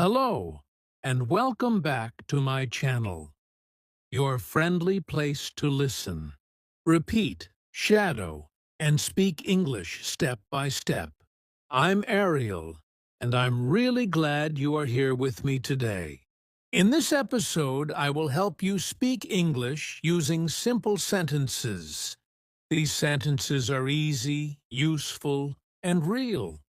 Hello, and welcome back to my channel, your friendly place to listen, repeat, shadow, and speak English step by step. I'm Ariel, and I'm really glad you are here with me today. In this episode, I will help you speak English using simple sentences. These sentences are easy, useful, and real.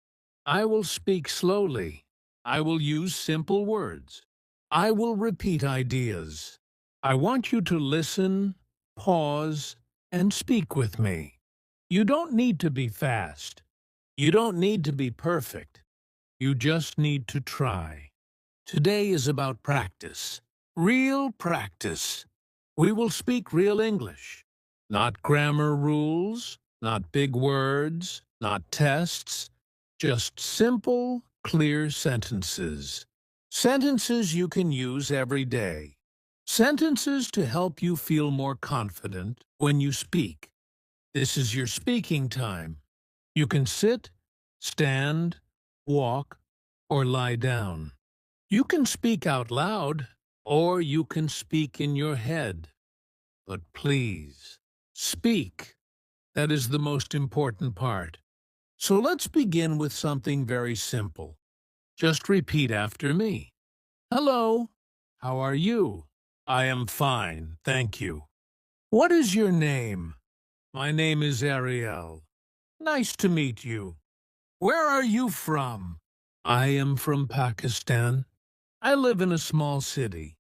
I will speak slowly. I will use simple words. I will repeat ideas. I want you to listen, pause, and speak with me. You don't need to be fast. You don't need to be perfect. You just need to try. Today is about practice. Real practice. We will speak real English. Not grammar rules, not big words, not tests, just simple, clear sentences. Sentences you can use every day. Sentences to help you feel more confident when you speak. This is your speaking time. You can sit, stand, walk, or lie down. You can speak out loud, or you can speak in your head. But please, speak. That is the most important part. So let's begin with something very simple. Just repeat after me. Hello. How are you? I am fine, thank you. What is your name? My name is Ariel. Nice to meet you. Where are you from? I am from Pakistan. I live in a small city.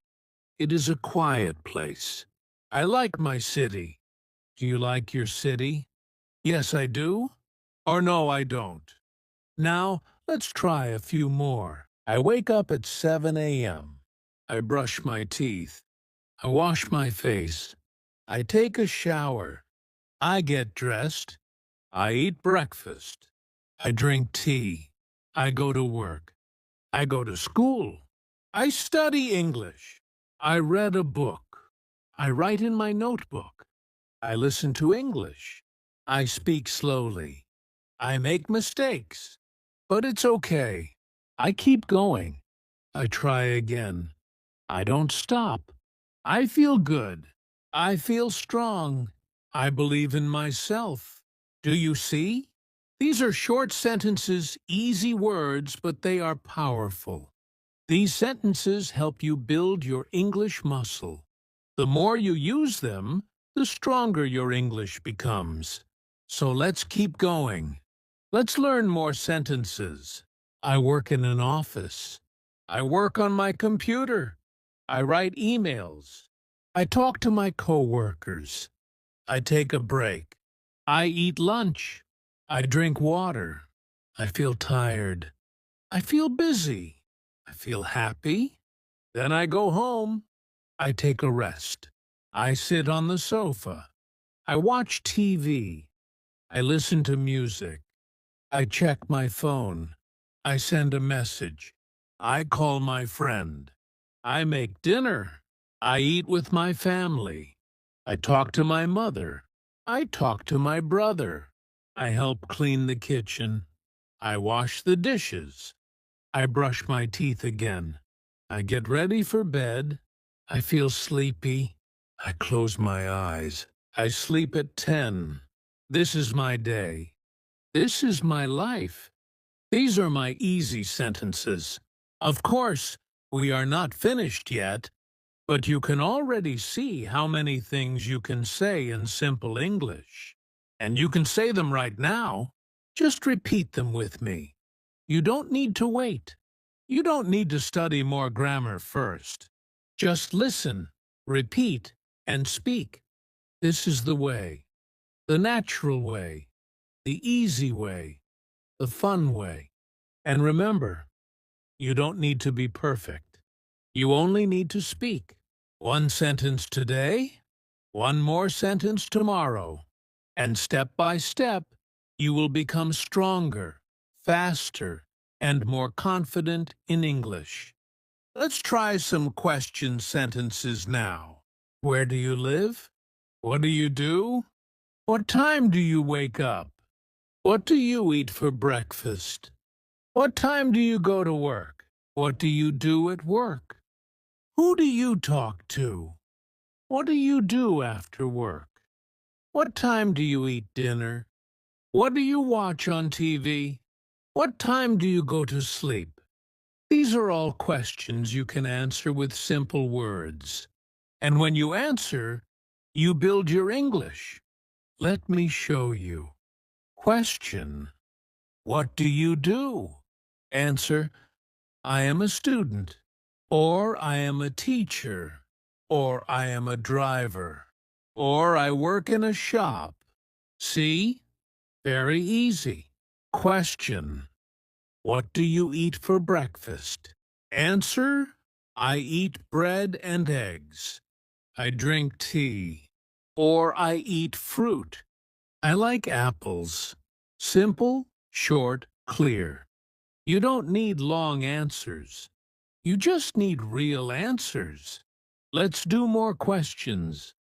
It is a quiet place. I like my city. Do you like your city? Yes, I do. Or no, I don't. Now, let's try a few more. I wake up at 7 a.m. I brush my teeth. I wash my face. I take a shower. I get dressed. I eat breakfast. I drink tea. I go to work. I go to school. I study English. I read a book. I write in my notebook. I listen to English. I speak slowly. I make mistakes. But it's okay. I keep going. I try again. I don't stop. I feel good. I feel strong. I believe in myself. Do you see? These are short sentences, easy words, but they are powerful. These sentences help you build your English muscle. The more you use them, the stronger your English becomes. So let's keep going. Let's learn more sentences. I work in an office. I work on my computer. I write emails. I talk to my coworkers. I take a break. I eat lunch. I drink water. I feel tired. I feel busy. I feel happy. Then I go home. I take a rest. I sit on the sofa. I watch TV. I listen to music. I check my phone. I send a message. I call my friend. I make dinner. I eat with my family. I talk to my mother. I talk to my brother. I help clean the kitchen. I wash the dishes. I brush my teeth again. I get ready for bed. I feel sleepy. I close my eyes. I sleep at 10. This is my day. This is my life. These are my easy sentences. Of course, we are not finished yet, but you can already see how many things you can say in simple English. And you can say them right now. Just repeat them with me. You don't need to wait. You don't need to study more grammar first. Just listen, repeat, and speak. This is the way. The natural way. The easy way. The fun way. And remember, you don't need to be perfect. You only need to speak. One sentence today, one more sentence tomorrow. And step by step, you will become stronger, faster, and more confident in English. Let's try some question sentences now. Where do you live? What do you do? What time do you wake up? What do you eat for breakfast? What time do you go to work? What do you do at work? Who do you talk to? What do you do after work? What time do you eat dinner? What do you watch on TV? What time do you go to sleep? These are all questions you can answer with simple words. And when you answer, you build your English. Let me show you. Question. What do you do? Answer. I am a student. Or I am a teacher. Or I am a driver. Or I work in a shop. See? Very easy. Question. What do you eat for breakfast? Answer. I eat bread and eggs. I drink tea. Or I eat fruit. I like apples. Simple, short, clear. You don't need long answers. You just need real answers. Let's do more questions.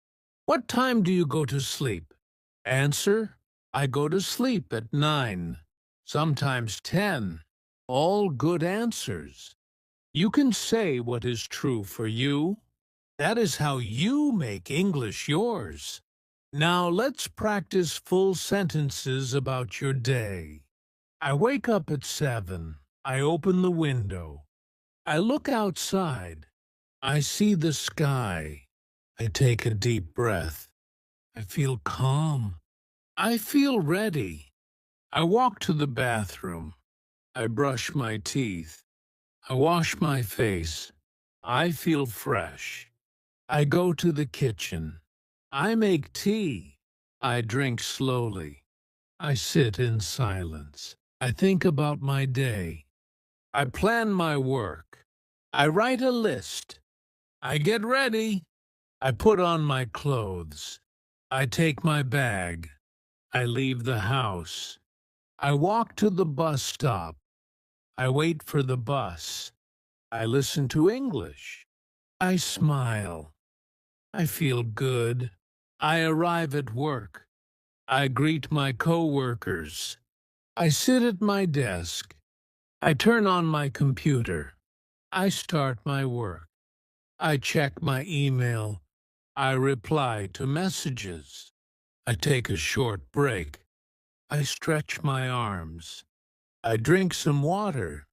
What time do you go to sleep? Answer, I go to sleep at 9, sometimes 10. All good answers. You can say what is true for you. That is how you make English yours. Now let's practice full sentences about your day. I wake up at 7. I open the window. I look outside. I see the sky. I take a deep breath. I feel calm. I feel ready. I walk to the bathroom. I brush my teeth. I wash my face. I feel fresh. I go to the kitchen. I make tea. I drink slowly. I sit in silence. I think about my day. I plan my work. I write a list. I get ready. I put on my clothes. I take my bag. I leave the house. I walk to the bus stop. I wait for the bus. I listen to English. I smile. I feel good. I arrive at work. I greet my coworkers. I sit at my desk. I turn on my computer. I start my work. I check my email. I reply to messages. I take a short break. I stretch my arms. I drink some water.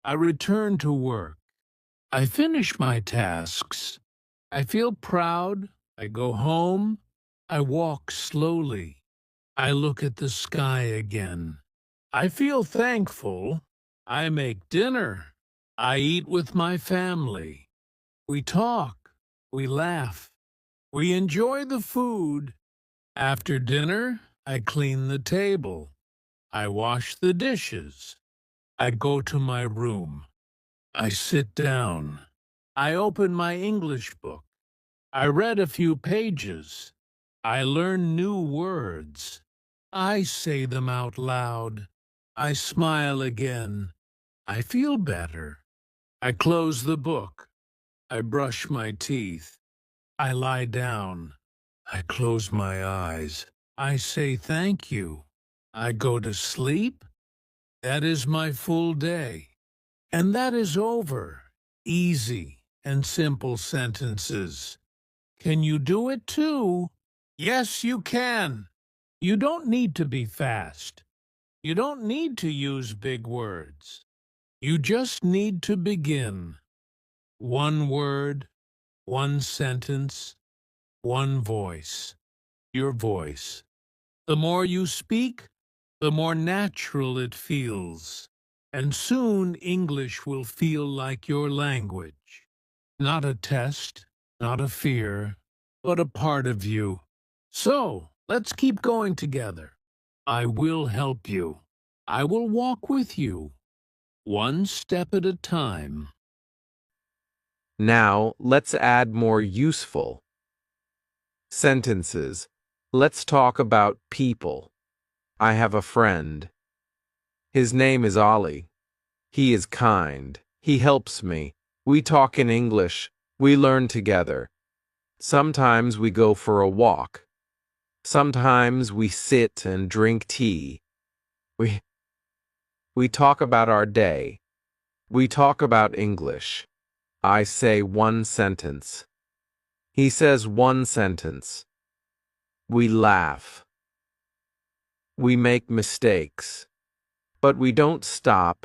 I return to work. I finish my tasks. I feel proud. I go home. I walk slowly. I look at the sky again. I feel thankful. I make dinner. I eat with my family. We talk. We laugh. We enjoy the food. After dinner, I clean the table. I wash the dishes. I go to my room. I sit down. I open my English book. I read a few pages. I learn new words. I say them out loud. I smile again. I feel better. I close the book. I brush my teeth. I lie down. I close my eyes. I say thank you. I go to sleep. That is my full day. And that is over. Easy and simple sentences. Can you do it too? Yes, you can. You don't need to be fast. You don't need to use big words. You just need to begin. One word, one sentence, one voice. Your voice. The more you speak, the more natural it feels. And soon English will feel like your language. Not a test, not a fear, but a part of you. So, let's keep going together. I will help you. I will walk with you, one step at a time. Now, let's add more useful sentences. Let's talk about people. I have a friend. His name is Ollie. He is kind. He helps me. We talk in English. We learn together. Sometimes we go for a walk. Sometimes we sit and drink tea. We talk about our day. We talk about English. I say one sentence. He says one sentence. We laugh. We make mistakes. But we don't stop.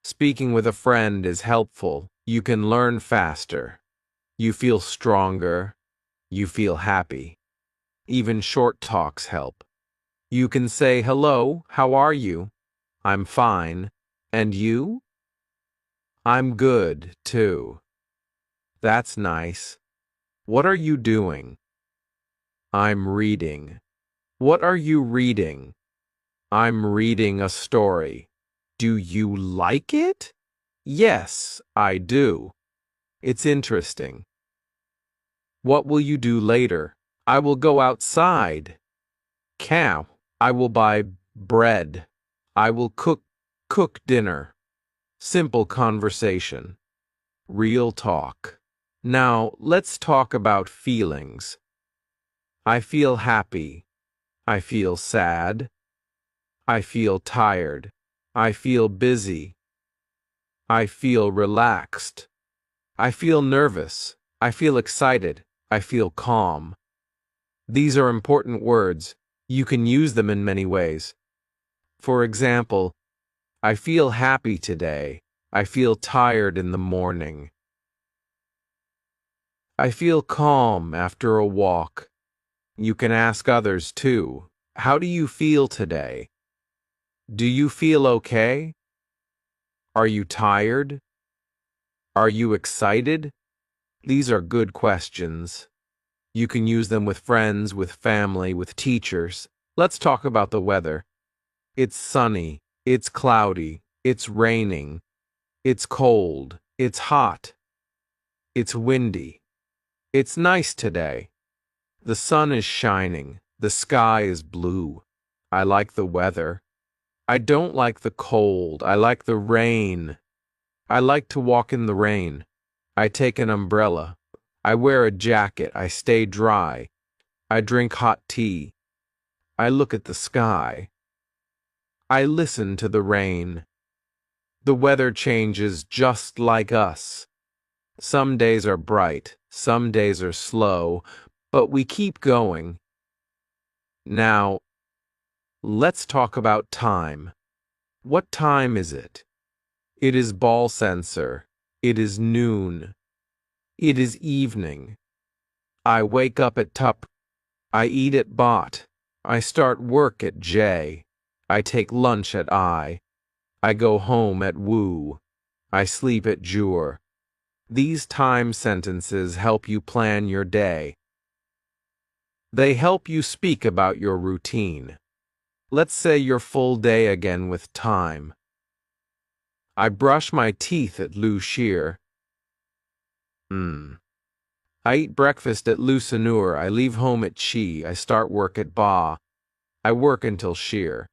Speaking with a friend is helpful. You can learn faster. You feel stronger. You feel happy. Even short talks help. You can say, "Hello, how are you?" "I'm fine." "And you?" "I'm good, too." That's nice. What are you doing? "I'm reading." What are you reading? "I'm reading a story." Do you like it? Yes, I do. It's interesting. What will you do later? I will go outside. Cow. I will buy bread. I will cook dinner. Simple conversation. Real talk. Now, let's talk about feelings. I feel happy. I feel sad. I feel tired. I feel busy. I feel relaxed. I feel nervous. I feel excited. I feel calm. These are important words. You can use them in many ways. For example, I feel happy today. I feel tired in the morning. I feel calm after a walk. You can ask others too. How do you feel today? Do you feel okay? Are you tired? Are you excited? These are good questions. You can use them with friends, with family, with teachers. Let's talk about the weather. It's sunny. It's cloudy. It's raining. It's cold. It's hot. It's windy. It's nice today. The sun is shining. The sky is blue. I like the weather. I don't like the cold. I like the rain. I like to walk in the rain. I take an umbrella. I wear a jacket. I stay dry. I drink hot tea. I look at the sky. I listen to the rain. The weather changes just like us. Some days are bright, some days are slow, but we keep going. Now, let's talk about time. What time is it? It is ball sensor. It is noon. It is evening. I wake up at tup. I eat at bot. I start work at j. I take lunch at I. I go home at woo. I sleep at jur. These time sentences help you plan your day. They help you speak about your routine. Let's say your full day again with time. I brush my teeth at Lou Shear. I eat breakfast at Lusanur. I leave home at Chi. I start work at Ba. I work until Shear.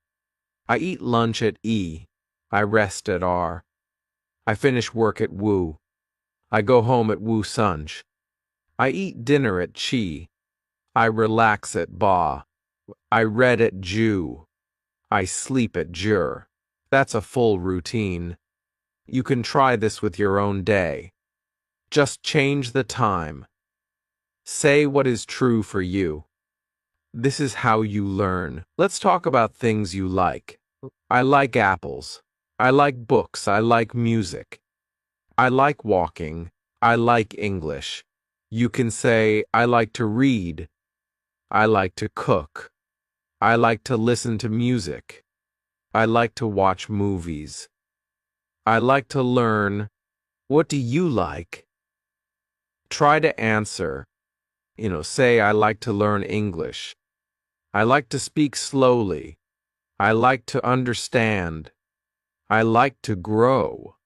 I eat lunch at E. I rest at R. I finish work at Wu. I go home at Wu Sunj. I eat dinner at Chi. I relax at Ba. I read at Ju. I sleep at Jur. That's a full routine. You can try this with your own day. Just change the time. Say what is true for you. This is how you learn. Let's talk about things you like. I like apples. I like books. I like music. I like walking. I like English. You can say, I like to read. I like to cook. I like to listen to music. I like to watch movies. I like to learn. What do you like? Try to answer. Say, I like to learn English. I like to speak slowly. I like to understand. I like to grow.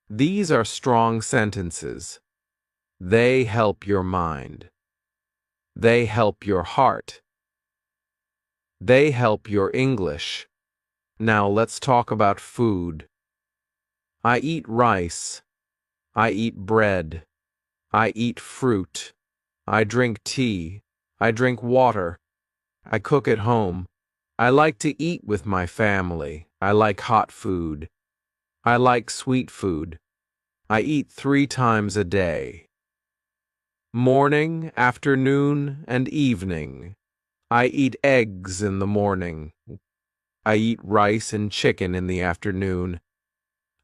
These are strong sentences. They help your mind. They help your heart. They help your English. Now let's talk about food. I eat rice. I eat bread. I eat fruit. I drink tea. I drink water. I cook at home. I like to eat with my family. I like hot food. I like sweet food. I eat 3 times a day. Morning, afternoon, and evening. I eat eggs in the morning. I eat rice and chicken in the afternoon.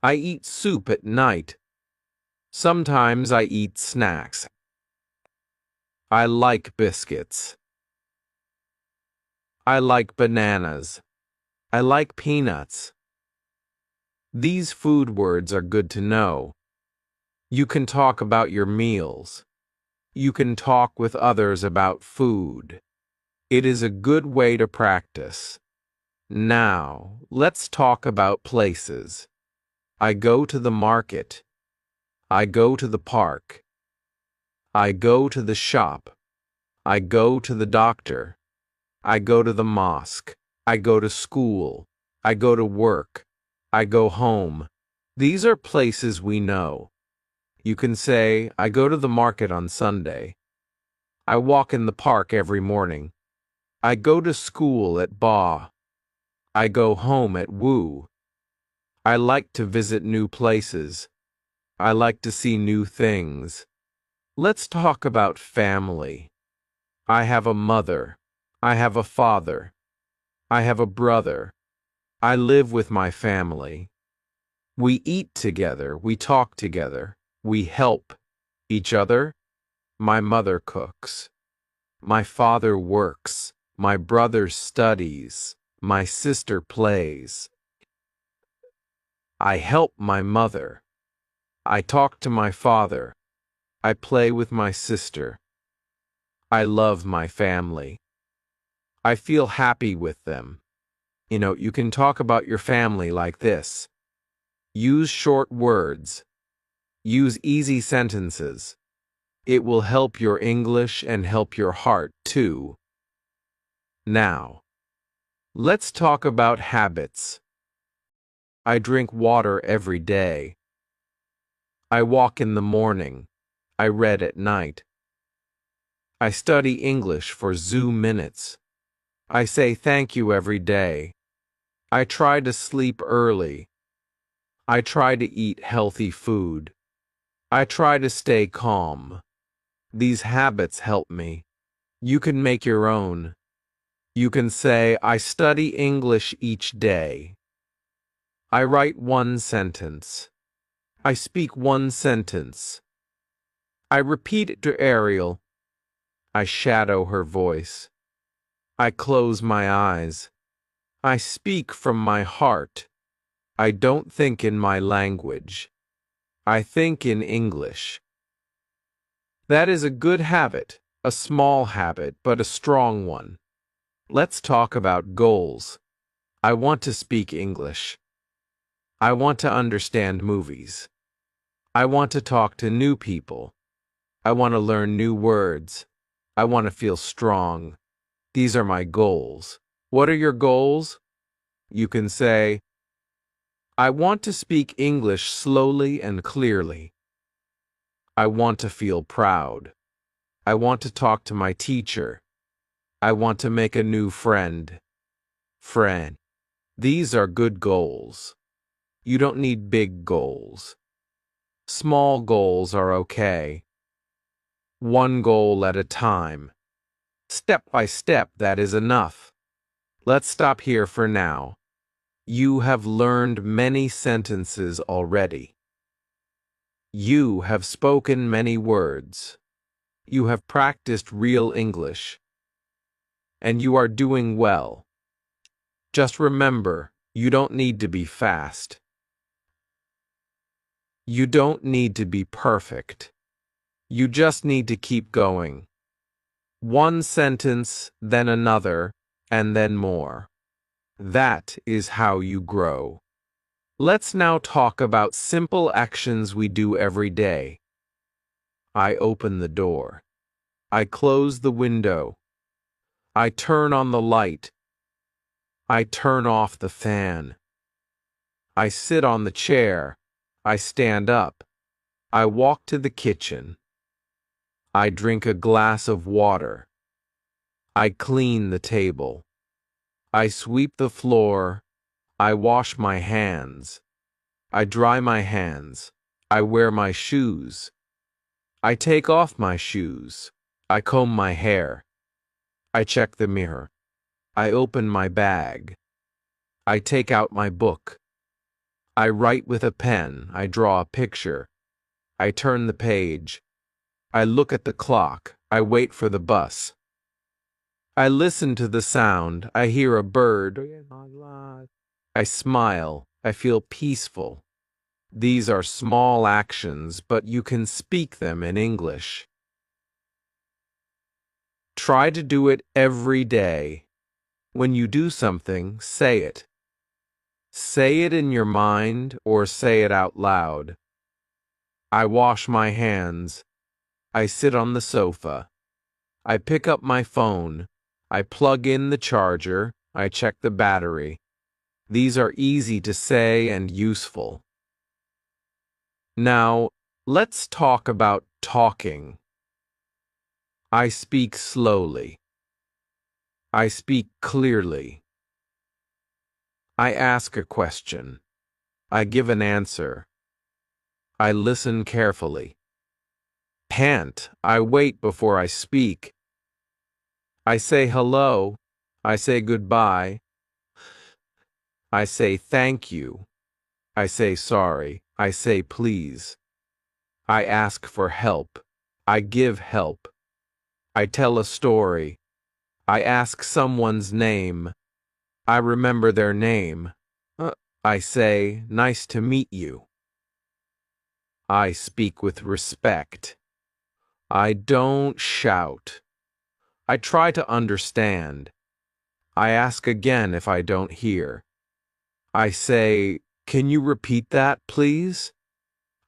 I eat soup at night. Sometimes I eat snacks. I like biscuits. I like bananas. I like peanuts. These food words are good to know. You can talk about your meals. You can talk with others about food. It is a good way to practice. Now, let's talk about places. I go to the market. I go to the park. I go to the shop. I go to the doctor. I go to the mosque. I go to school. I go to work. I go home. These are places we know. You can say, I go to the market on Sunday. I walk in the park every morning. I go to school at Ba. I go home at Wu. I like to visit new places. I like to see new things. Let's talk about family. I have a mother. I have a father. I have a brother. I live with my family. We eat together. We talk together. We help each other. My mother cooks. My father works. My brother studies. My sister plays. I help my mother. I talk to my father. I play with my sister. I love my family. I feel happy with them. You can talk about your family like this. Use short words. Use easy sentences. It will help your English and help your heart too. Now, let's talk about habits. I drink water every day. I walk in the morning. I read at night. I study English for Zoom minutes. I say thank you every day. I try to sleep early. I try to eat healthy food. I try to stay calm. These habits help me. You can make your own. You can say, I study English each day. I write 1 sentence. I speak 1 sentence. I repeat it to Ariel. I shadow her voice. I close my eyes. I speak from my heart. I don't think in my language. I think in English. That is a good habit, a small habit, but a strong one. Let's talk about goals. I want to speak English. I want to understand movies. I want to talk to new people. I want to learn new words. I want to feel strong. These are my goals. What are your goals? You can say, I want to speak English slowly and clearly. I want to feel proud. I want to talk to my teacher. I want to make a new friend. Friend. These are good goals. You don't need big goals. Small goals are okay. One goal at a time. Step by step, that is enough. Let's stop here for now. You have learned many sentences already. You have spoken many words. You have practiced real English. And you are doing well. Just remember, you don't need to be fast. You don't need to be perfect. You just need to keep going. 1 sentence, then another, and then more. That is how you grow. Let's now talk about simple actions we do every day. I open the door. I close the window. I turn on the light. I turn off the fan. I sit on the chair. I stand up. I walk to the kitchen. I drink a glass of water. I clean the table. I sweep the floor. I wash my hands. I dry my hands. I wear my shoes. I take off my shoes. I comb my hair. I check the mirror. I open my bag. I take out my book. I write with a pen. I draw a picture. I turn the page. I look at the clock. I wait for the bus. I listen to the sound. I hear a bird. I smile. I feel peaceful. These are small actions, but you can speak them in English. Try to do it every day. When you do something, say it. Say it in your mind or say it out loud. I wash my hands. I sit on the sofa. I pick up my phone. I plug in the charger. I check the battery. These are easy to say and useful. Now, let's talk about talking. I speak slowly. I speak clearly. I ask a question. I give an answer. I listen carefully. Pant. I wait before I speak. I say hello. I say goodbye. I say thank you. I say sorry. I say please. I ask for help. I give help. I tell a story. I ask someone's name. I remember their name. I say, nice to meet you. I speak with respect. I don't shout. I try to understand. I ask again if I don't hear. I say, can you repeat that, please?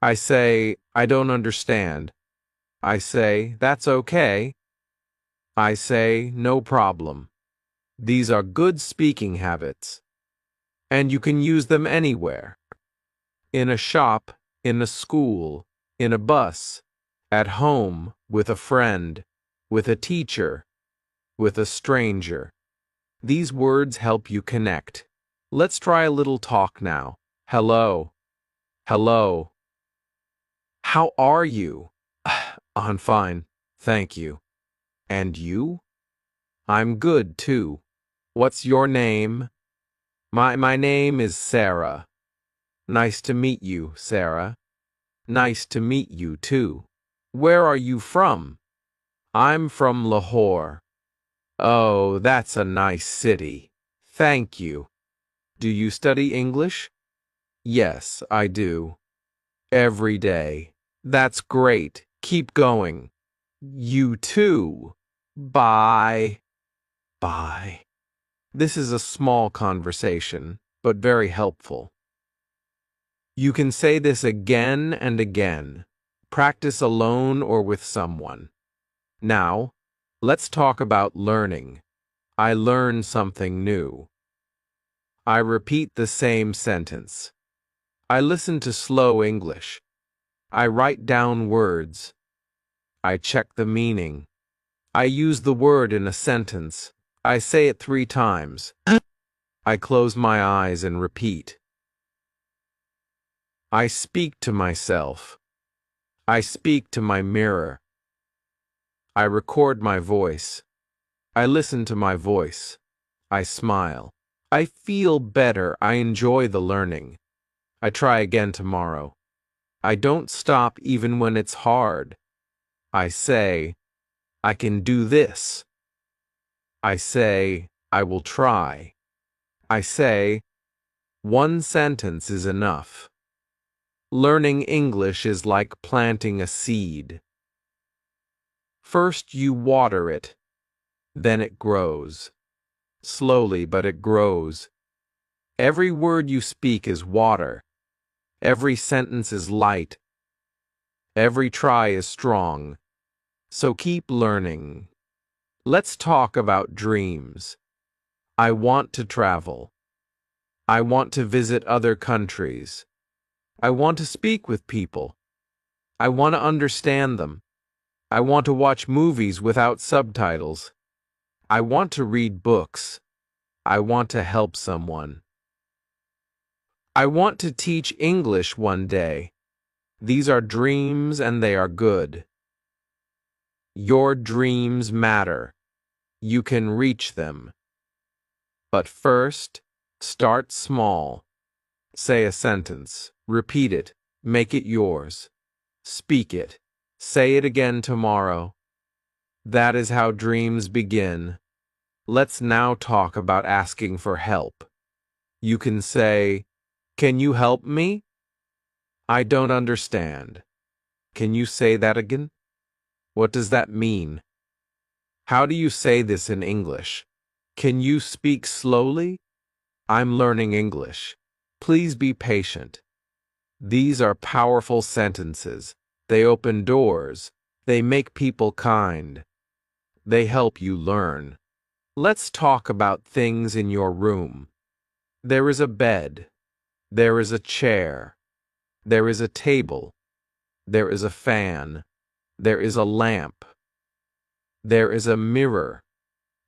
I say, I don't understand. I say, that's okay. I say, no problem. These are good speaking habits, and you can use them anywhere. In a shop, in a school, in a bus, at home, with a friend, with a teacher, with a stranger. These words help you connect. Let's try a little talk now. Hello. Hello. How are you? I'm fine, thank you. And you? I'm good, too. What's your name? My name is Sarah. Nice to meet you, Sarah. Nice to meet you, too. Where are you from? I'm from Lahore. Oh, that's a nice city. Thank you. Do you study English? Yes, I do. Every day. That's great. Keep going. You too. Bye. Bye. This is a small conversation, but very helpful. You can say this again and again. Practice alone or with someone. Now, let's talk about learning. I learn something new. I repeat the same sentence. I listen to slow English. I write down words. I check the meaning. I use the word in a sentence. I say it 3 times. I close my eyes and repeat. I speak to myself. I speak to my mirror. I record my voice. I listen to my voice. I smile. I feel better. I enjoy the learning. I try again tomorrow. I don't stop even when it's hard. I say, I can do this. I say, I will try. I say, one sentence is enough. Learning English is like planting a seed. First you water it, then it grows. Slowly, but it grows. Every word you speak is water. Every sentence is light. Every try is strong. So keep learning. Let's talk about dreams. I want to travel. I want to visit other countries. I want to speak with people. I want to understand them. I want to watch movies without subtitles. I want to read books. I want to help someone. I want to teach English one day. These are dreams and they are good. Your dreams matter. You can reach them. But first, start small. Say a sentence. Repeat it. Make it yours. Speak it. Say it again tomorrow. That is how dreams begin. Let's now talk about asking for help. You can say, "Can you help me? I don't understand. Can you say that again? What does that mean? How do you say this in English? Can you speak slowly? I'm learning English. Please be patient." These are powerful sentences. They open doors. They make people kind. They help you learn. Let's talk about things in your room. There is a bed. There is a chair. There is a table. There is a fan. There is a lamp. There is a mirror.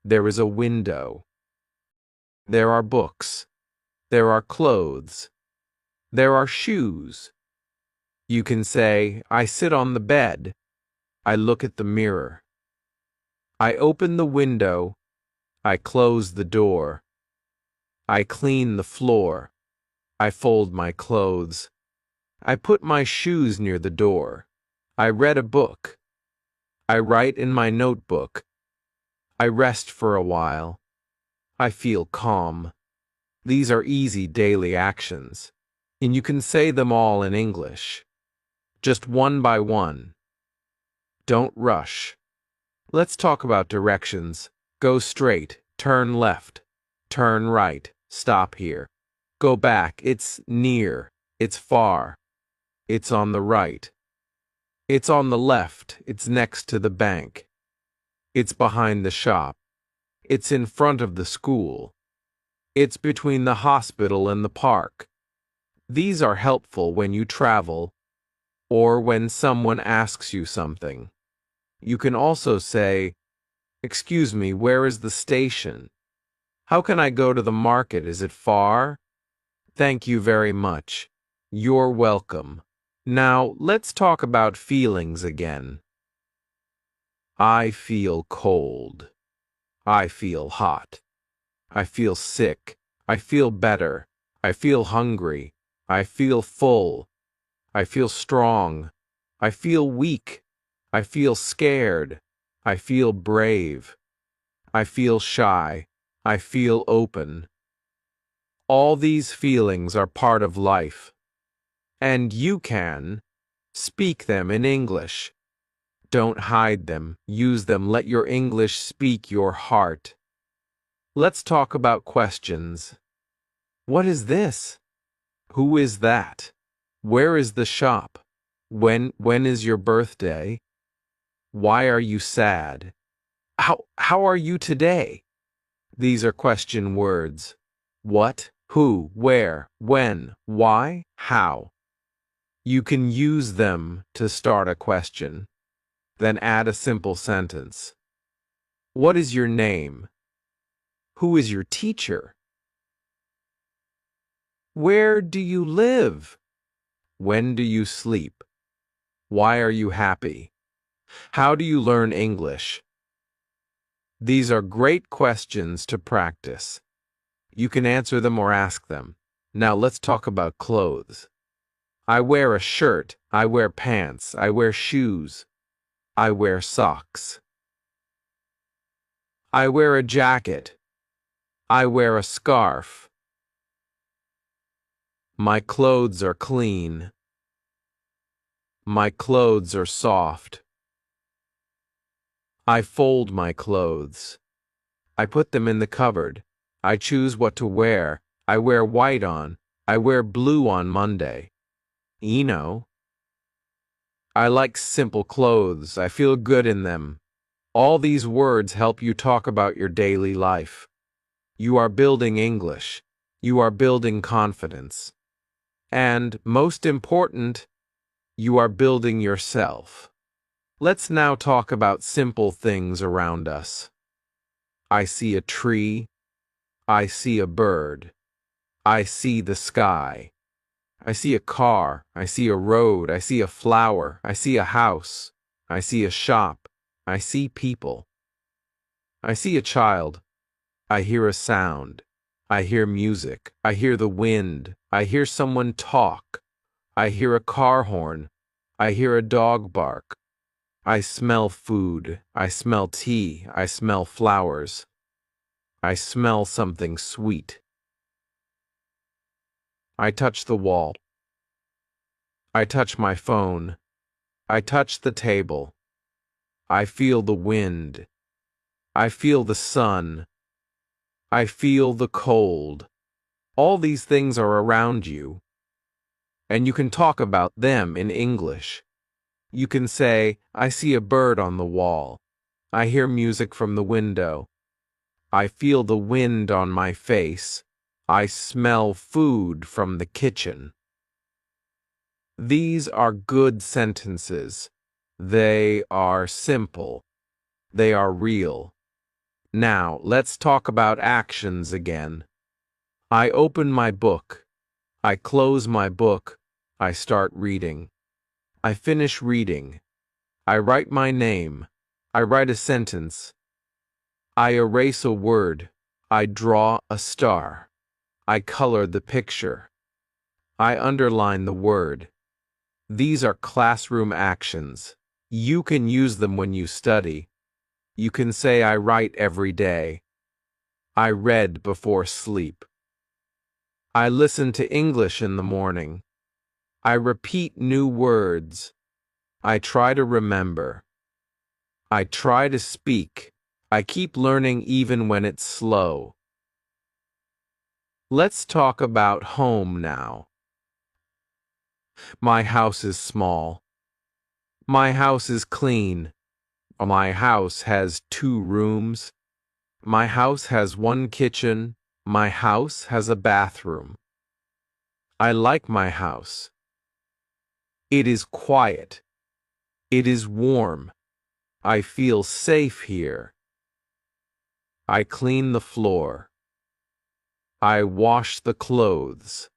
There is a window. There are books. There are clothes. There are shoes. You can say, "I sit on the bed. I look at the mirror. I open the window. I close the door. I clean the floor. I fold my clothes. I put my shoes near the door. I read a book. I write in my notebook. I rest for a while. I feel calm." These are easy daily actions, and you can say them all in English. Just one by one. Don't rush. Let's talk about directions. Go straight, turn left, turn right, stop here. Go back, it's near, it's far, it's on the right. It's on the left, it's next to the bank. It's behind the shop. It's in front of the school. It's between the hospital and the park. These are helpful when you travel or when someone asks you something. You can also say, "Excuse me, where is the station? How can I go to the market? Is it far? Thank you very much. You're welcome." Now, let's talk about feelings again. I feel cold. I feel hot. I feel sick. I feel better. I feel hungry. I feel full. I feel strong. I feel weak. I feel scared. I feel brave. I feel shy. I feel open. All these feelings are part of life. And you can speak them in English. Don't hide them. Use them. Let your English speak your heart. Let's talk about questions. What is this? Who is that? Where is the shop? When is your birthday? Why are you sad? How are you today? These are question words. What, who, where, when, why, how. You can use them to start a question. Then add a simple sentence. What is your name? Who is your teacher? Where do you live? When do you sleep? Why are you happy? How do you learn English? These are great questions to practice. You can answer them or ask them. Now let's talk about clothes. I wear a shirt. I wear pants. I wear shoes. I wear socks. I wear a jacket. I wear a scarf. My clothes are clean. My clothes are soft. I fold my clothes. I put them in the cupboard. I choose what to wear. I wear white on. I wear blue on Monday. You know. I like simple clothes. I feel good in them. All these words help you talk about your daily life. You are building English. You are building confidence. And, most important, you are building yourself. Let's now talk about simple things around us. I see a tree. I see a bird. I see the sky. I see a car. I see a road. I see a flower. I see a house. I see a shop. I see people. I see a child. I hear a sound. I hear music. I hear the wind. I hear someone talk. I hear a car horn. I hear a dog bark. I smell food. I smell tea. I smell flowers. I smell something sweet. I touch the wall. I touch my phone. I touch the table. I feel the wind. I feel the sun. I feel the cold. All these things are around you, and you can talk about them in English. You can say, I see a bird on the wall. I hear music from the window. I feel the wind on my face. I smell food from the kitchen. These are good sentences. They are simple. They are real. Now, let's talk about actions again. I open my book. I close my book. I start reading. I finish reading. I write my name. I write a sentence. I erase a word. I draw a star. I color the picture. I underline the word. These are classroom actions. You can use them when you study. You can say, I write every day. I read before sleep. I listen to English in the morning. I repeat new words. I try to remember. I try to speak. I keep learning even when it's slow. Let's talk about home now. My house is small. My house is clean. My house has 2 rooms. My house has 1 kitchen. My house has a bathroom. I like my house. It is quiet. It is warm. I feel safe here. I clean the floor. I wash the clothes.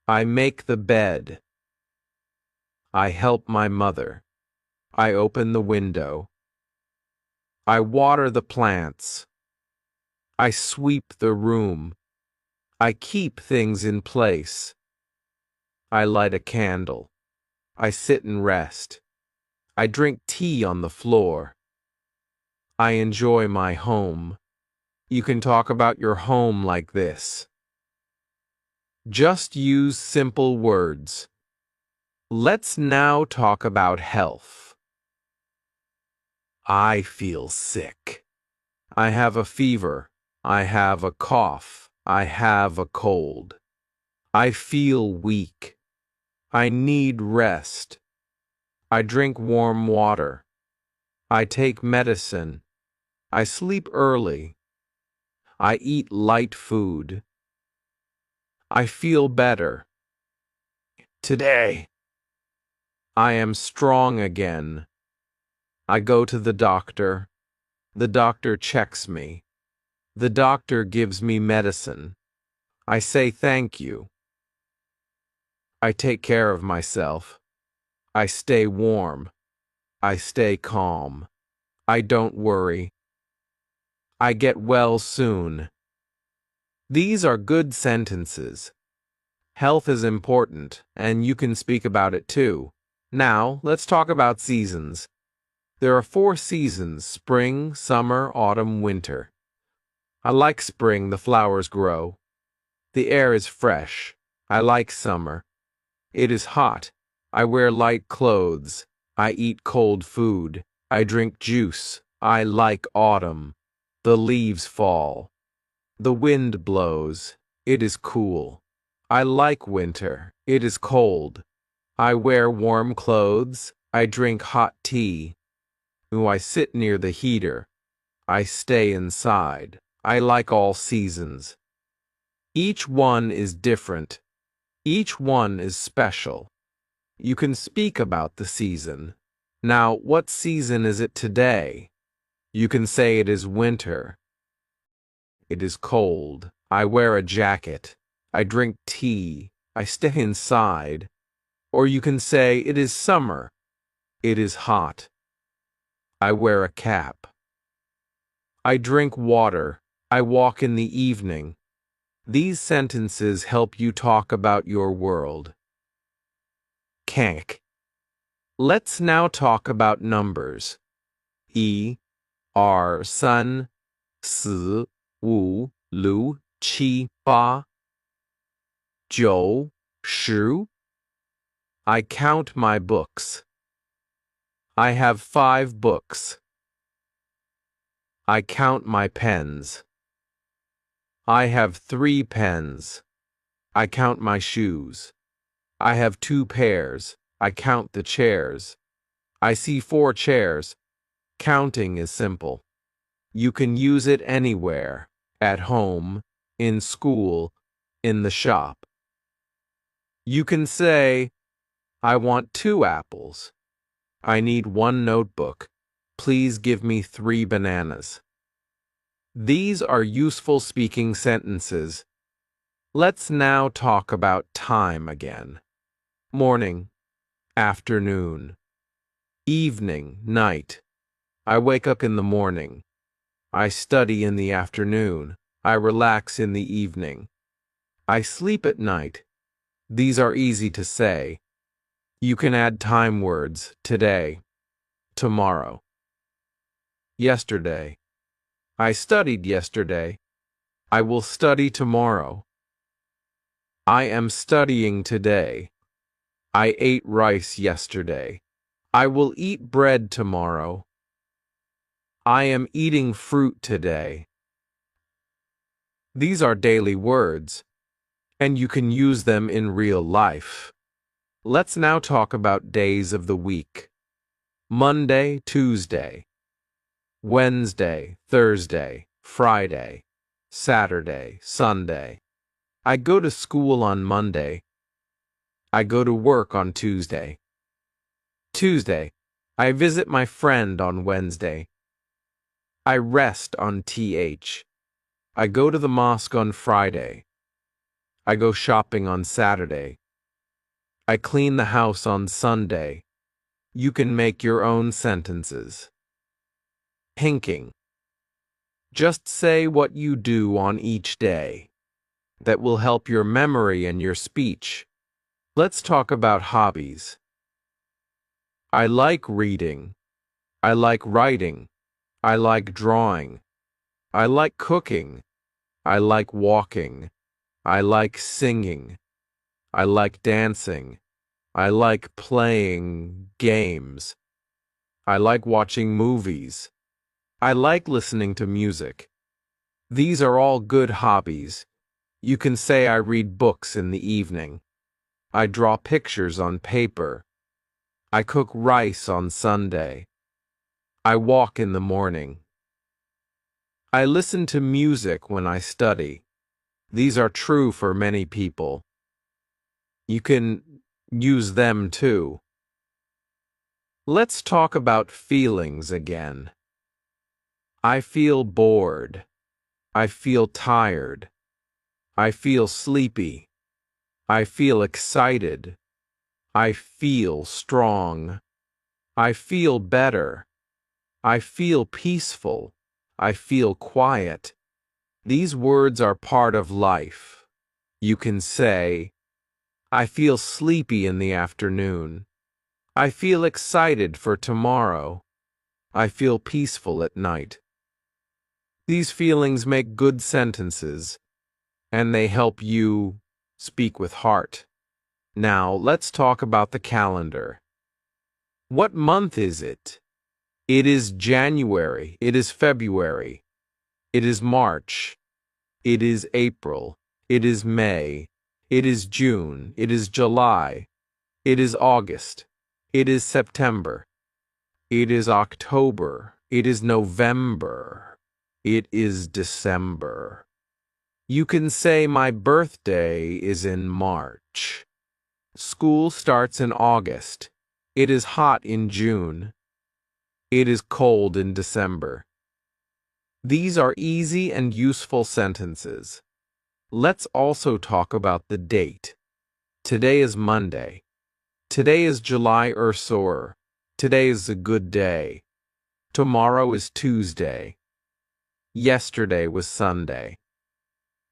I make the bed. I help my mother. I open the window. I water the plants. I sweep the room. I keep things in place. I light a candle. I sit and rest. I drink tea on the floor. I enjoy my home. You can talk about your home like this. Just use simple words. Let's now talk about health. I feel sick. I have a fever. I have a cough. I have a cold. I feel weak. I need rest. I drink warm water. I take medicine. I sleep early. I eat light food. I feel better. Today, I am strong again. I go to the doctor. The doctor checks me. The doctor gives me medicine. I say thank you. I take care of myself. I stay warm. I stay calm. I don't worry. I get well soon. These are good sentences. Health is important, and you can speak about it too. Now, let's talk about seasons. There are 4 seasons: spring, summer, autumn, winter. I like spring, the flowers grow. The air is fresh. I like summer. It is hot. I wear light clothes. I eat cold food. I drink juice. I like autumn. The leaves fall. The wind blows. It is cool. I like winter. It is cold. I wear warm clothes. I drink hot tea. I sit near the heater. I stay inside. I like all seasons. Each one is different. Each one is special. You can speak about the season. Now, what season is it today? You can say it is winter. It is cold. I wear a jacket. I drink tea. I stay inside. Or you can say it is summer. It is hot. I wear a cap. I drink water. I walk in the evening. These sentences help you talk about your world. Kank. Let's now talk about numbers. 1、2、3、4、5、6、7、8、9、10. I count my books. I have 5 books. I count my pens. I have 3 pens. I count my shoes. I have 2 pairs. I count the chairs. I see 4 chairs. Counting is simple. You can use it anywhere, at home, in school, in the shop. You can say, I want 2 apples. I need 1 notebook. Please give me 3 bananas. These are useful speaking sentences. Let's now talk about time again. Morning, afternoon, evening, night. I wake up in the morning. I study in the afternoon. I relax in the evening. I sleep at night. These are easy to say. You can add time words today, tomorrow, yesterday. I studied yesterday. I will study tomorrow. I am studying today. I ate rice yesterday. I will eat bread tomorrow. I am eating fruit today. These are daily words, and you can use them in real life. Let's now talk about days of the week. Monday, Tuesday, Wednesday, Thursday, Friday, Saturday, Sunday. I go to school on Monday. I go to work on Tuesday. Tuesday, I visit my friend on Wednesday. I rest on TH. I go to the mosque on Friday. I go shopping on Saturday. I clean the house on Sunday. You can make your own sentences. Hinking. Just say what you do on each day. That will help your memory and your speech. Let's talk about hobbies. I like reading. I like writing. I like drawing. I like cooking. I like walking. I like singing. I like dancing. I like playing games. I like watching movies. I like listening to music. These are all good hobbies. You can say I read books in the evening. I draw pictures on paper. I cook rice on Sunday. I walk in the morning. I listen to music when I study. These are true for many people. You can use them too. Let's talk about feelings again. I feel bored. I feel tired. I feel sleepy. I feel excited. I feel strong. I feel better. I feel peaceful. I feel quiet. These words are part of life. You can say, I feel sleepy in the afternoon. I feel excited for tomorrow. I feel peaceful at night. These feelings make good sentences, and they help you speak with heart. Now, let's talk about the calendar. What month is it? It is January. It is February. It is March. It is April. It is May. It is June. It is July. It is August. It is September. It is October. It is November. It is December. You can say my birthday is in March. School starts in August. It is hot in June. It is cold in December. These are easy and useful sentences. Let's also talk about the date. Today is Monday. Today is July Ursor. Today is a good day. Tomorrow is Tuesday. Yesterday was Sunday.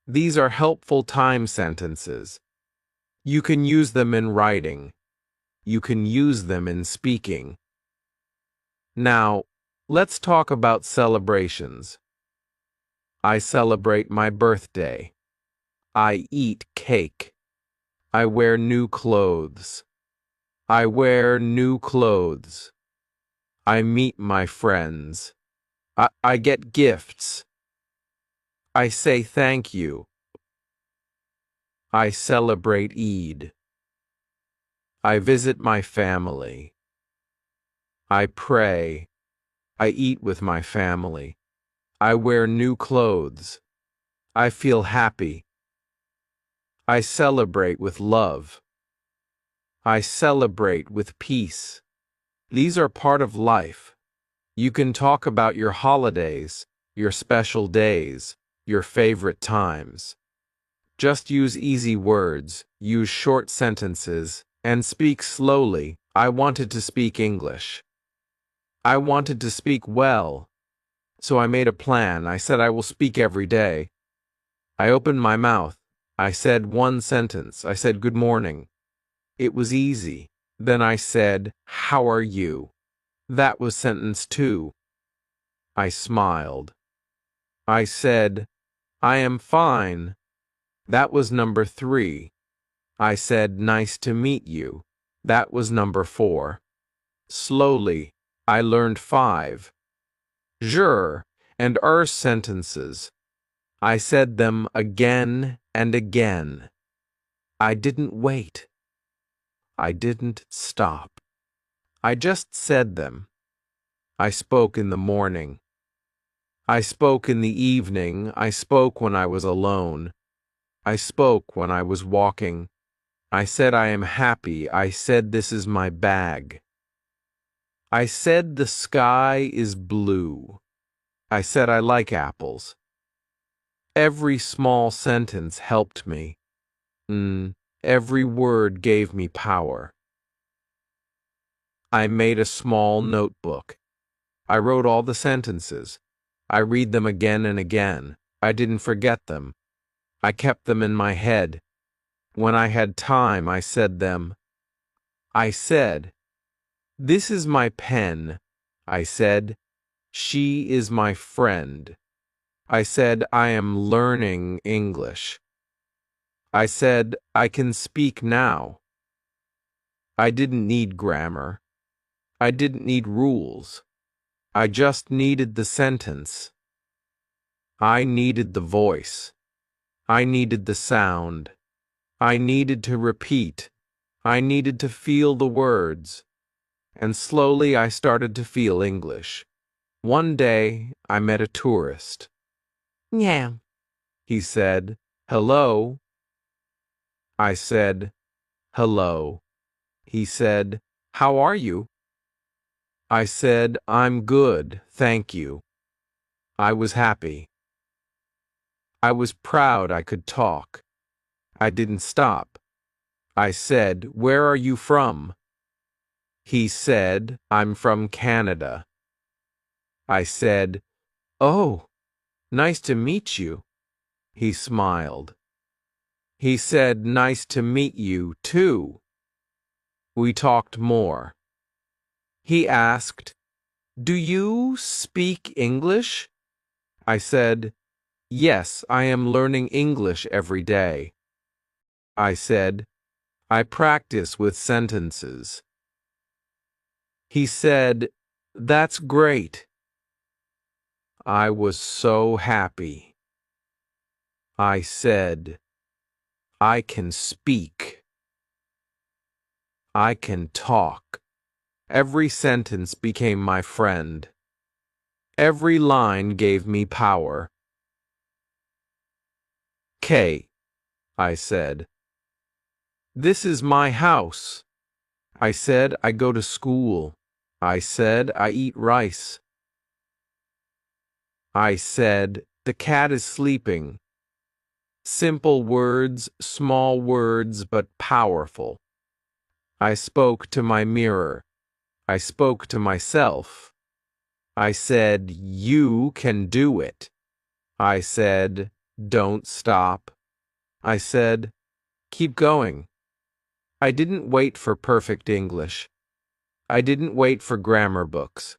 These are helpful time sentences. You can use them in writing. You can use them in speaking. Now, let's talk about celebrations. I celebrate my birthday. I eat cake. I wear new clothes. I wear new clothes. I meet my friends. I get gifts. I say thank you. I celebrate Eid. I visit my family. I pray. I eat with my family. I wear new clothes. I feel happy. I celebrate with love. I celebrate with peace. These are part of life. You can talk about your holidays, your special days, your favorite times. Just use easy words, use short sentences, and speak slowly. I wanted to speak English. I wanted to speak well. So I made a plan. I said I will speak every day. I opened my mouth. I said one sentence. I said good morning. It was easy. Then I said, how are you? That was sentence 2. I smiled. I said, I am fine. That was number 3. I said, nice to meet you. That was number 4. Slowly, I learned 5. Je and sentences. I said them again and again. I didn't wait. I didn't stop. I just said them. I spoke in the morning. I spoke in the evening. I spoke when I was alone. I spoke when I was walking. I said I am happy. I said this is my bag. I said the sky is blue. I said I like apples. Every small sentence helped me. Every word gave me power. I made a small notebook. I wrote all the sentences. I read them again and again. I didn't forget them. I kept them in my head. When I had time, I said them. I said, this is my pen. I said, she is my friend. I said, I am learning English. I said, I can speak now. I didn't need grammar. I didn't need rules. I just needed the sentence. I needed the voice. I needed the sound. I needed to repeat. I needed to feel the words. And slowly I started to feel English. One day I met a tourist. Yeah, he said. Hello. I said, hello. He said, how are you? I said, I'm good, thank you. I was happy. I was proud I could talk. I didn't stop. I said, where are you from? He said, I'm from Canada. I said, oh, nice to meet you. He smiled. He said, nice to meet you, too. We talked more. He asked, do you speak English? I said, yes, I am learning English every day. I said, I practice with sentences. He said, that's great. I was so happy. I said, I can speak. I can talk. Every sentence became my friend. Every line gave me power. K, I said. This is my house. I said I go to school. I said I eat rice. I said the cat is sleeping. Simple words, small words, but powerful. I spoke to my mirror. I spoke to myself. I said, "You can do it." I said, "Don't stop." I said, "Keep going." I didn't wait for perfect English. I didn't wait for grammar books.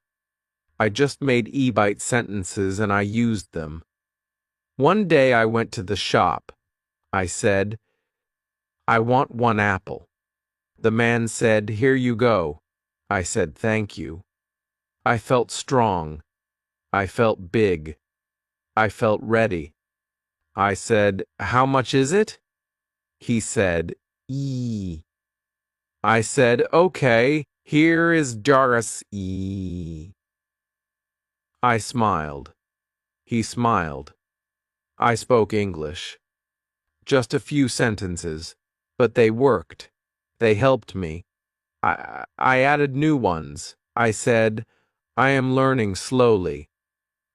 I just made e-bite sentences and I used them. One day I went to the shop. I said, "I want 1 apple." The man said, "Here you go." I said, "Thank you." I felt strong. I felt big. I felt ready. I said, "How much is it?" He said, "E." I said, "Okay, here is Doris E." I smiled. He smiled. I spoke English. Just a few sentences, but they worked. They helped me. I added new ones. I said, "I am learning slowly."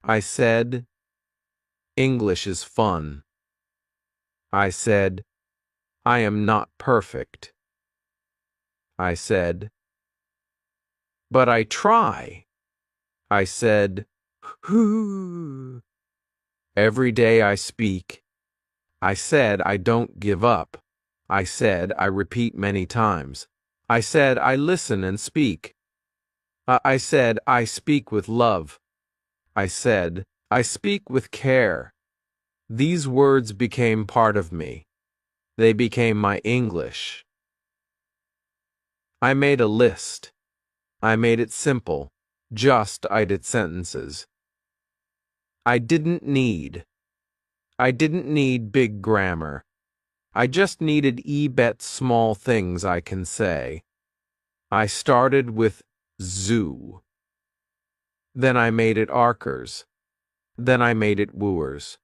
I said, "English is fun." I said, "I am not perfect." I said, "But I try." I said, "Whoo." Every day I speak. I said I don't give up. I said I repeat many times. I said I listen and speak. I said I speak with love. I said I speak with care. These words became part of me. They became my English. I made a list. I made it simple. Just I did sentences. I didn't need. I didn't need big grammar. I just needed e-bet small things I can say. I started with zoo. Then I made it arkers. Then I made it wooers.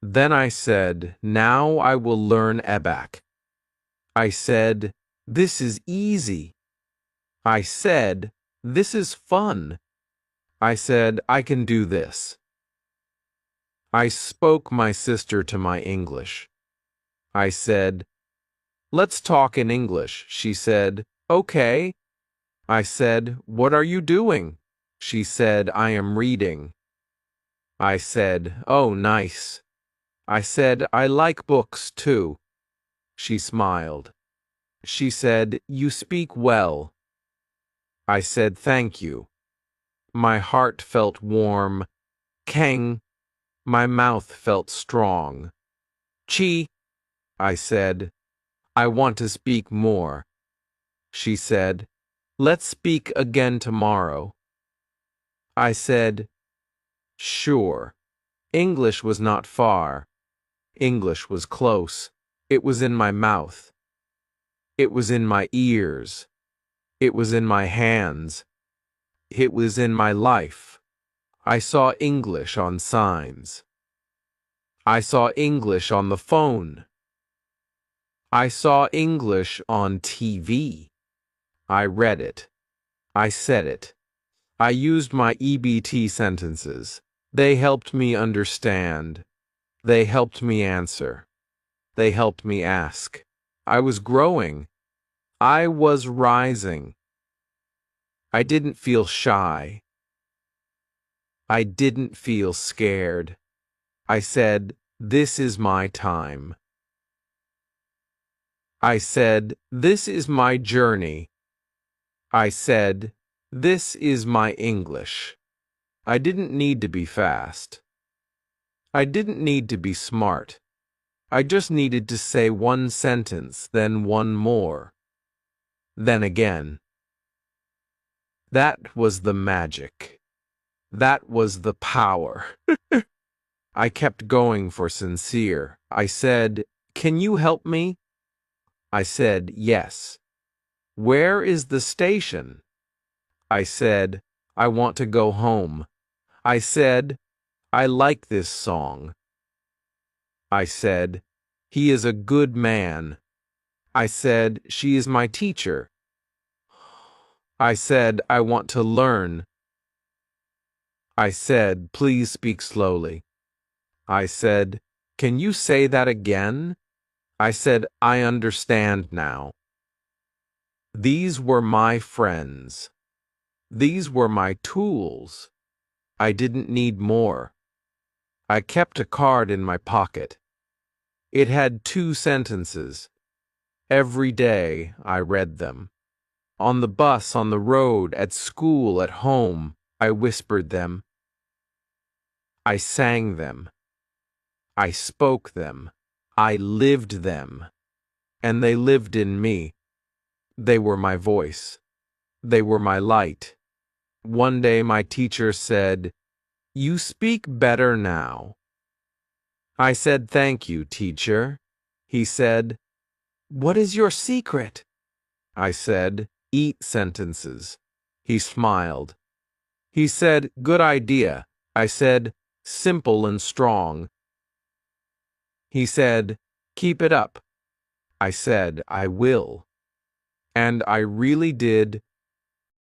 Then I said, "Now I will learn Ebak." I said, "This is easy." I said, "This is fun." I said, "I can do this." I spoke my sister to my English. I said, "Let's talk in English." She said, "Okay." I said, "What are you doing?" She said, "I am reading." I said, "Oh, nice." I said, "I like books too." She smiled. She said, "You speak well." I said, "Thank you." My heart felt warm. Kang. My mouth felt strong. Chi. I said, "I want to speak more." She said, "Let's speak again tomorrow." I said, "Sure." English was not far. English was close. It was in my mouth. It was in my ears. It was in my hands. It was in my life. I saw English on signs. I saw English on the phone. I saw English on TV. I read it. I said it. I used my EBT sentences. They helped me understand. They helped me answer. They helped me ask. I was growing. I was rising. I didn't feel shy. I didn't feel scared. I said, "This is my time." I said, "This is my journey." I said, "This is my English." I didn't need to be fast. I didn't need to be smart. I just needed to say one sentence, then one more. Then again. That was the magic. That was the power. I kept going for sincere. I said, "Can you help me?" I said, "Yes." "Where is the station?" I said, "I want to go home." I said, "I like this song." I said, "He is a good man." I said, "She is my teacher." I said, "I want to learn." I said, "Please speak slowly." I said, Can you say that again? I said, I understand now. These were my friends. These were my tools. I didn't need more. I kept a card in my pocket. It had 2 sentences. Every day I read them. On the bus, on the road, at school, at home, I whispered them. I sang them. I spoke them. I lived them. And they lived in me. They were my voice. They were my light. One day my teacher said, "You speak better now." I said, "Thank you, teacher." He said, "What is your secret?" I said, "Eat sentences." He smiled. He said, "Good idea." I said, "Simple and strong." He said, "Keep it up." I said, "I will." And I really did